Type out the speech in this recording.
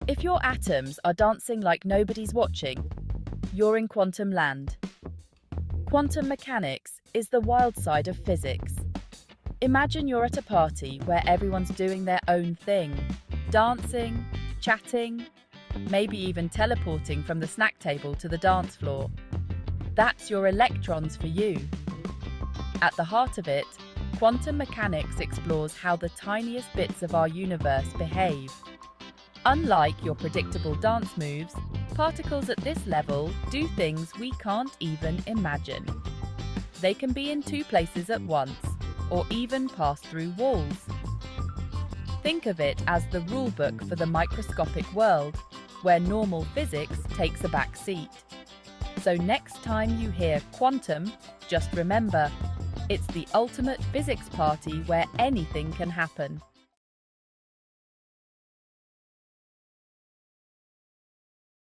If your atoms are dancing like nobody's watching, you're in quantum land. Quantum mechanics is the wild side of physics. Imagine you're at a party where everyone's doing their own thing, dancing, chatting, maybe even teleporting from the snack table to the dance floor. That's your electrons for you. At the heart of it, quantum mechanics explores how the tiniest bits of our universe behave. Unlike your predictable dance moves, particles at this level do things we can't even imagine. They can be in two places at once, or even pass through walls. Think of it as the rulebook for the microscopic world, where normal physics takes a back seat. So next time you hear quantum, just remember, it's the ultimate physics party where anything can happen.